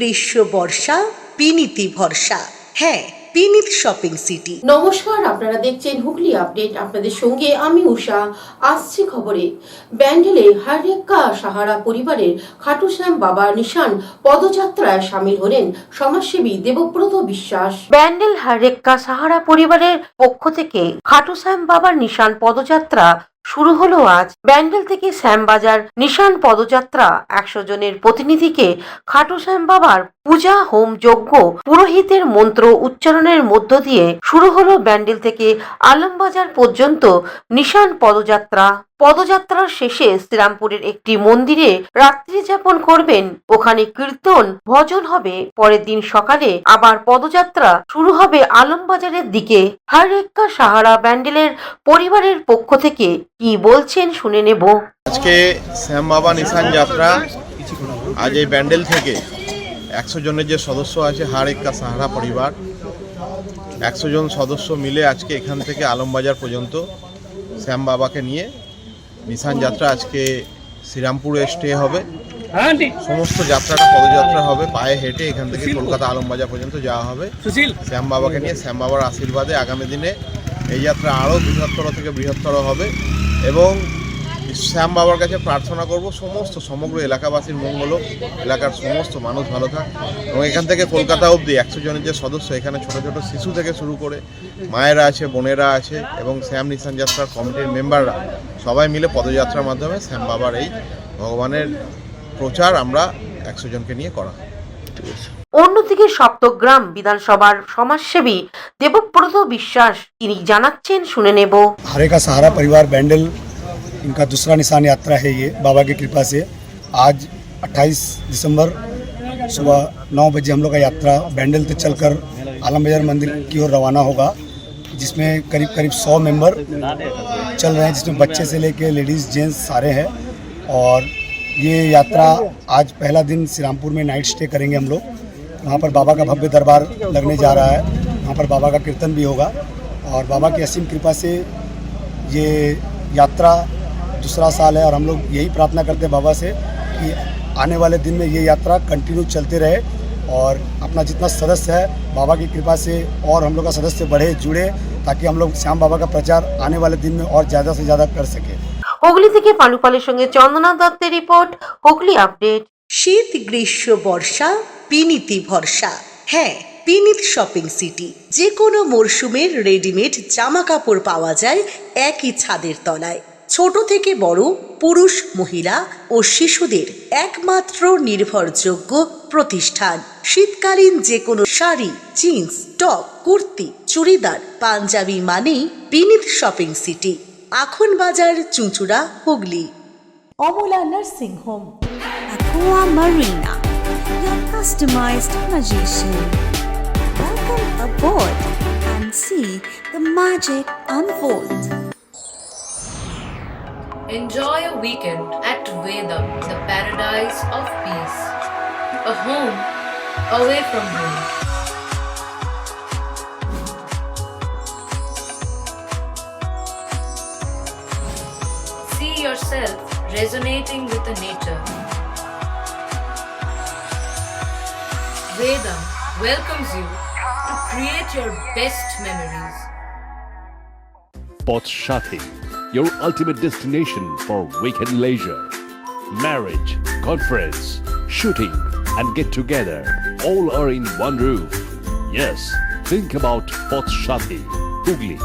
গ্রীষ্ম বর্ষা বিনীতি ভরসা। হ্যাঁ, বিনীত শপিং সিটি। নমস্কার, আপনারা দেখছেন হুগলি আপডেট। আপনাদের সঙ্গে আমি উষা। আসছি খবরে। ব্যান্ডেলে হারেক্কা সাহারা পরিবারের খাটু শ্যাম বাবা নিশান পদযাত্রায় সামিল হলেন সমাজসেবী দেবব্রত বিশ্বাস। ব্যান্ডেল হারেক্কা সাহারা পরিবারের পক্ষ থেকে খাটু শ্যাম বাবার নিশান পদযাত্রা শুরু হলো আজ। ব্যান্ডেল থেকে শ্যামবাজার নিশান পদযাত্রা 100 জনের প্রতিনিধিকে খাটু শ্যাম বাবার পূজা, হোম যজ্ঞ, পুরোহিতের মন্ত্র উচ্চারণের মধ্য দিয়ে শুরু হলো ব্যান্ডেল থেকে আলমবাজার পর্যন্ত নিশান পদযাত্রা। পদযাত্রার শেষে শ্রীরামপুরের একটি মন্দিরে রাত্রি যাপন করবেন। ওখানে কীর্তন ভজন হবে। পরের দিন সকালে আবার পদযাত্রা শুরু হবে আলমবাজারের দিকে। হারেক্কা সাহারা ব্যান্ডেলের পরিবারের পক্ষ থেকে কি বলছেন শুনে নেব। আজকে শ্যাম বাবা নিশান যাত্রা আজ এই ব্যান্ডেল থেকে 100 জনের যে সদস্য আছে হারেক্কা সাহারা পরিবার, 100 জন সদস্য মিলে আজকে এখান থেকে আলমবাজার পর্যন্ত শ্যাম বাবাকে নিয়ে নিশান যাত্রা আজকে শ্রীরামপুরে স্টে হবে। সমস্ত যাত্রাটা পদযাত্রা হবে, পায়ে হেঁটে এখান থেকে কলকাতা আলমবাজার পর্যন্ত যাওয়া হবে শ্যাম বাবাকে নিয়ে। শ্যাম বাবার আশীর্বাদে আগামী দিনে এই যাত্রা আরও বৃহত্তর থেকে বৃহত্তর হবে এবং শ্যাম বাবার কাছে প্রার্থনা করব সমগ্র এলাকাবাসীর মঙ্গল, এলাকার সমস্ত মানুষ ভালো থাক এবং এখান থেকে কলকাতা অবধি 100 জনের যে সদস্য, এখানে ছোট ছোট শিশু থেকে শুরু করে মায়েরা আছে, বোনেরা আছে এবং শ্যাম নিশান যাত্রার কমিটির মেম্বাররা সবাই মিলে পদযাত্রার মাধ্যমে শ্যাম বাবার এই ভগবানের প্রচার আমরা 100 জনকে নিয়ে করা। অন্যদিকে সপ্তগ্রাম বিধানসভার সমাজসেবী দেবব্রত বিশ্বাস তিনি জানাচ্ছেন শুনে নেব। हारेक्का सहारा परिवार बैंडल इनका दूसरा निशान यात्रा है। ये बाबा की कृपा से आज 28 दिसंबर सुबह 9 बजे हम लोग का यात्रा बैंडल से चलकर आलमबाजार मंदिर की ओर रवाना होगा, जिसमें करीब 100 मेंबर चल रहे हैं, जिसमें बच्चे से लेके लेडीज़ जेंट्स सारे हैं। और ये यात्रा आज पहला दिन श्रीरामपुर में नाइट स्टे करेंगे हम लोग। वहाँ पर बाबा का भव्य दरबार लगने जा रहा है, वहाँ पर बाबा का कीर्तन भी होगा और बाबा की असीम कृपा से ये यात्रा दूसरा साल है। और हम लोग यही प्रार्थना करते हैं बाबा से कि आने वाले दिन में ये यात्रा कंटिन्यू चलते रहे और अपना जितना सदस्य है बाबा की कृपा से और हम लोग का सदस्य बढ़े, जुड़े, ताकि हम लोग श्याम बाबा का प्रचार आने वाले दिन में और ज़्यादा से ज़्यादा कर सके। হুগলি থেকে পালুপালের সঙ্গে চন্দনা দত্তের রিপোর্ট, হুগলি আপডেট। শীত গ্রীষ্ম বর্ষা বিনীতি ভরসা। হ্যাঁ, বিনীত শপিং সিটি। যে কোনো মরশুমের রেডিমেড জামা কাপড় পাওয়া যায় একই ছাদের তলায়। ছোট থেকে বড়, পুরুষ, মহিলা ও শিশুদের একমাত্র নির্ভরযোগ্য প্রতিষ্ঠান। শীতকালীন যে কোনো শাড়ি, জিন্স, টপ, কুর্তি, চুড়িদার, পাঞ্জাবি মানেই বিনীত শপিং সিটি। আখন বাজার, চুঁচুড়া, Hooghly. Amala nursing home, Aqua Marina, your customized magician. Welcome aboard and see the magic unfold. Enjoy a weekend at Vedam, the paradise of peace. A home away from home. See yourself resonating with the nature. Vedam welcomes you to create your best memories. Potshati, your ultimate destination for weekend leisure. Marriage, conference, shooting and get together all are in one roof. Yes, think about Potshati, Hugli.